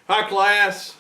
Hi class,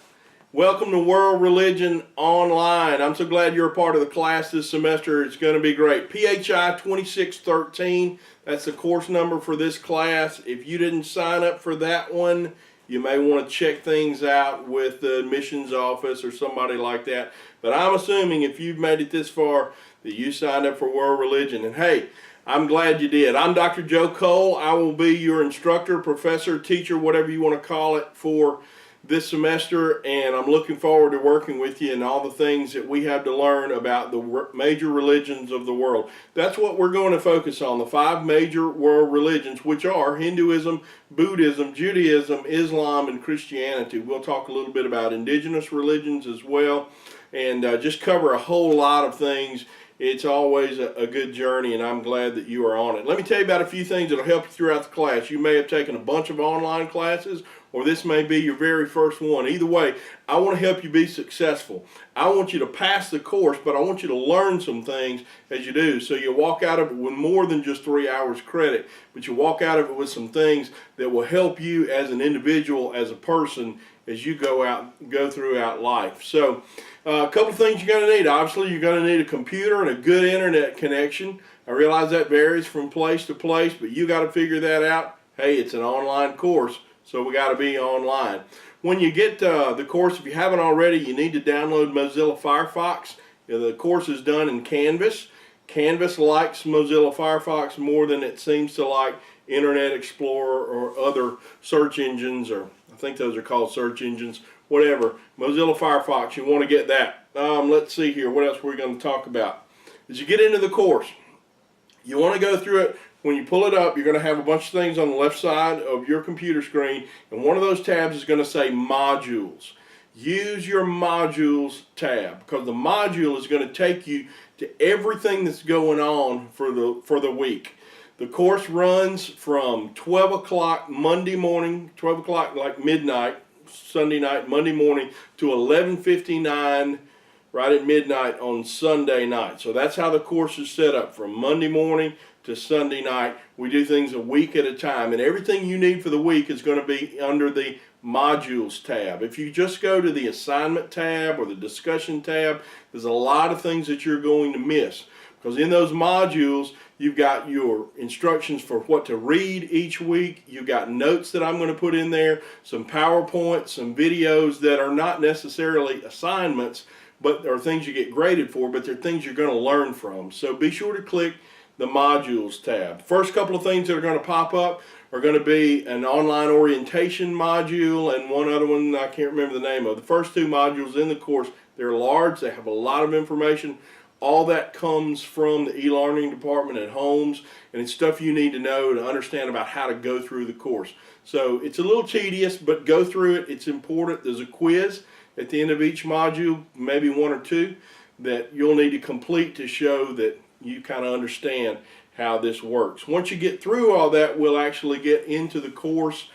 welcome to World Religion Online. I'm so glad you're a part of the class this semester. It's going to be great. PHI 2613, that's the course number for this class. If you didn't sign up for that one, you may want to check things out with the admissions office or somebody like that. But I'm assuming if you've made it this far that you signed up for World Religion. And hey, I'm glad you did. I'm Dr. Joe Cole. I will be your instructor, professor, teacher, whatever you want to call it for this semester, and I'm looking forward to working with you and all the things that we have to learn about the major religions of the world. That's what we're going to focus on, the 5 major world religions, which are Hinduism, Buddhism, Judaism, Islam, and Christianity. We'll talk a little bit about indigenous religions as well, and just cover a whole lot of things. It's always a good journey, and I'm glad that you are on it. Let me tell you about a few things that will help you throughout the class. You may have taken a bunch of online classes, or this may be your very first one. Either way, I want to help you be successful. I want you to pass the course, but I want you to learn some things as you do. So you walk out of it with more than just 3 hours credit, but you walk out of it with some things that will help you as an individual, as a person, as you go throughout life. So a couple of things you're going to need. Obviously, you're going to need a computer and a good internet connection. I realize that varies from place to place, but you got to figure that out. Hey, it's an online course, so we got to be online. When you get the course, if you haven't already, you need to download Mozilla Firefox. The course is done in Canvas. Canvas likes Mozilla Firefox more than it seems to like Internet Explorer or other search engines, or I think those are called search engines, whatever. Mozilla Firefox, you want to get that. Let's see here, what else we're going to talk about. As you get into the course, you want to go through it. When you pull it up, you're going to have a bunch of things on the left side of your computer screen, and one of those tabs is going to say Modules. Use your Modules tab, because the module is going to take you to everything that's going on for the week. The course runs from 12 o'clock Monday morning, 12 o'clock like midnight, Sunday night, Monday morning, to 11:59 right at midnight on Sunday night. So that's how the course is set up, from Monday morning to Sunday night. We do things a week at a time, and everything you need for the week is going to be under the Modules tab. If you just go to the Assignment tab or the Discussion tab, there's a lot of things that you're going to miss, because in those modules you've got your instructions for what to read each week. You've got notes that I'm going to put in there, some PowerPoints, some videos that are not necessarily assignments, but are things you get graded for, but they're things you're going to learn from. So be sure to click the Modules tab. First couple of things that are going to pop up are going to be an online orientation module and one other one I can't remember the name of. The first 2 modules in the course, they're large, they have a lot of information. All that comes from the e-learning department at Holmes, and it's stuff you need to know to understand about how to go through the course. So it's a little tedious, but go through it. It's important. There's a quiz at the end of each module, maybe 1 or 2, that you'll need to complete to show that you kind of understand how this works. Once you get through all that, we'll actually get into the course,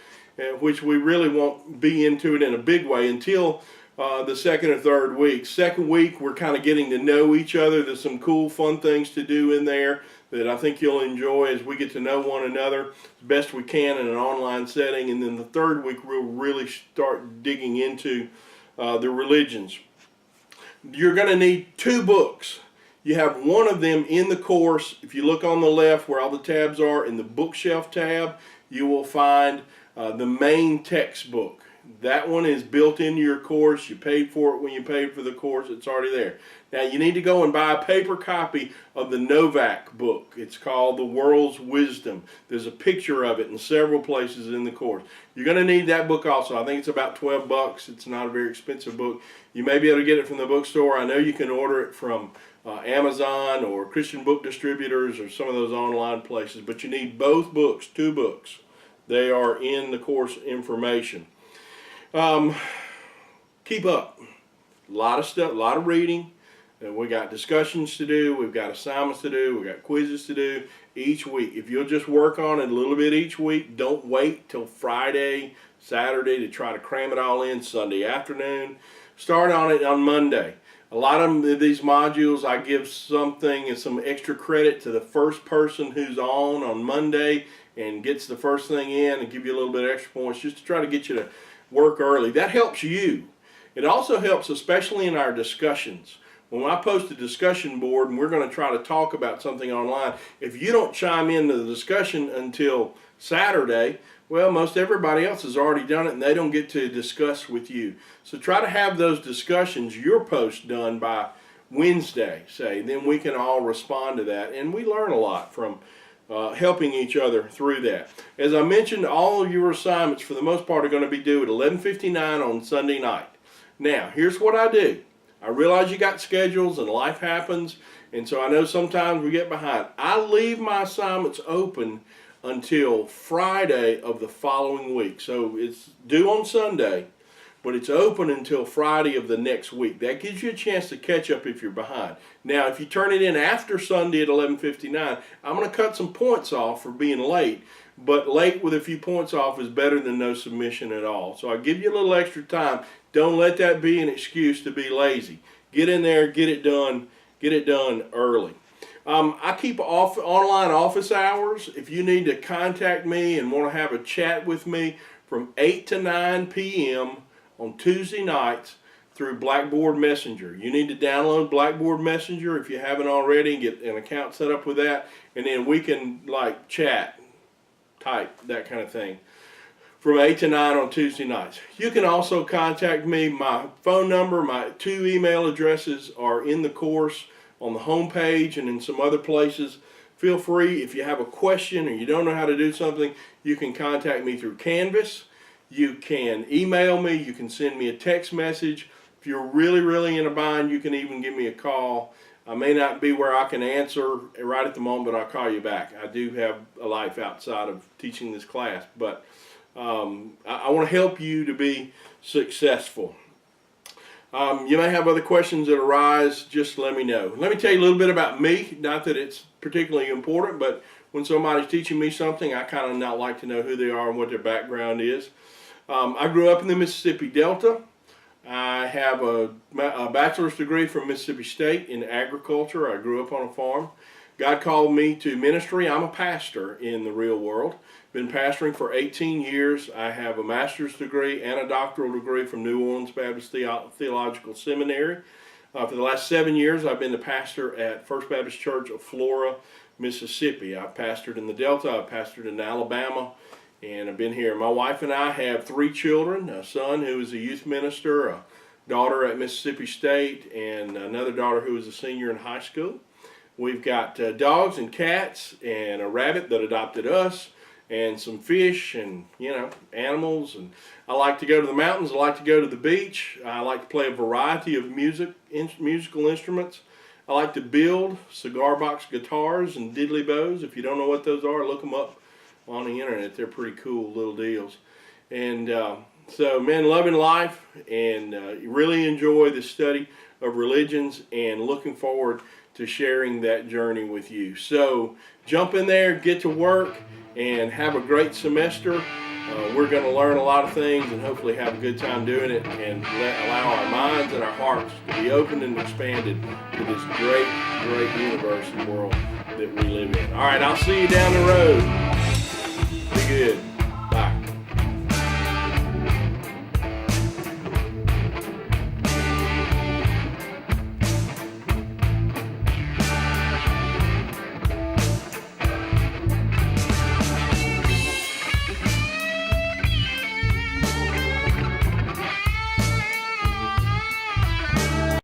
which we really won't be into it in a big way until the second or third week. Second week, we're kind of getting to know each other. There's some cool, fun things to do in there that I think you'll enjoy as we get to know one another as best we can in an online setting. And then the third week, we'll really start digging into the religions. You're going to need 2 books. You have one of them in the course. If you look on the left where all the tabs are, in the bookshelf tab, you will find the main textbook. That one is built into your course. You paid for it when you paid for the course. It's already there. Now you need to go and buy a paper copy of the Novak book. It's called The World's Wisdom. There's a picture of it in several places in the course. You're going to need that book also. I think it's about $12. It's not a very expensive book. You may be able to get it from the bookstore. I know you can order it from Amazon or Christian Book Distributors or some of those online places, but you need both books, 2 books. They are in the course information. Keep up. A lot of stuff, a lot of reading. And we got discussions to do, we've got assignments to do, we've got quizzes to do each week. If you'll just work on it a little bit each week, don't wait till Friday, Saturday to try to cram it all in Sunday afternoon. Start on it on Monday. A lot of these modules, I give something and some extra credit to the first person who's on Monday and gets the first thing in, and give you a little bit of extra points just to try to get you to work early. That helps you. It also helps, especially in our discussions. When I post a discussion board and we're going to try to talk about something online, if you don't chime into the discussion until Saturday, well, most everybody else has already done it and they don't get to discuss with you. So try to have those discussions, your post, done by Wednesday, say. Then we can all respond to that, and we learn a lot from helping each other through that. As I mentioned, all of your assignments for the most part are going to be due at 11:59 on Sunday night. Now, here's what I do. I realize you got schedules and life happens, and so I know sometimes we get behind. I leave my assignments open until Friday of the following week. So it's due on Sunday, but it's open until Friday of the next week. That gives you a chance to catch up if you're behind. Now, if you turn it in after Sunday at 11:59, I'm going to cut some points off for being late, but late with a few points off is better than no submission at all. So I'll give you a little extra time. Don't let that be an excuse to be lazy. Get in there, get it done early. I keep online office hours. If you need to contact me and want to have a chat with me from 8 to 9 p.m. on Tuesday nights through Blackboard Messenger. You need to download Blackboard Messenger if you haven't already and get an account set up with that, and then we can like chat, type, that kind of thing, from 8 to 9 on Tuesday nights. You can also contact me. My phone number, my 2 email addresses are in the course on the home page and in some other places. Feel free, if you have a question or you don't know how to do something, you can contact me through Canvas. You can email me. You can send me a text message. If you're really in a bind, you can even give me a call. I may not be where I can answer right at the moment, but I'll call you back. I do have a life outside of teaching this class, but I want to help you to be successful. You may have other questions that arise, just let me know. Let me tell you a little bit about me, not that it's particularly important, but when somebody's teaching me something, I kind of not like to know who they are and what their background is. I grew up in the Mississippi Delta. I have a bachelor's degree from Mississippi State in agriculture. I grew up on a farm. God called me to ministry. I'm a pastor in the real world. Been pastoring for 18 years. I have a master's degree and a doctoral degree from New Orleans Baptist Theological Seminary. For the last 7 years, I've been the pastor at First Baptist Church of Flora, Mississippi. I've pastored in the Delta. I've pastored in Alabama, and I've been here. My wife and I have 3 children, a son who is a youth minister, a daughter at Mississippi State, and another daughter who is a senior in high school. We've got dogs and cats and a rabbit that adopted us, and some fish and, animals. And I like to go to the mountains. I like to go to the beach. I like to play a variety of musical instruments. I like to build cigar box guitars and diddly bows. If you don't know what those are, look them up on the internet. They're pretty cool little deals. And so, man, loving life and really enjoy the study of religions and looking forward to sharing that journey with you. So jump in there, get to work, and have a great semester. We're going to learn a lot of things and hopefully have a good time doing it, and allow our minds and our hearts to be opened and expanded to this great universe and world that we live in. All right, I'll see you down the road. Be good.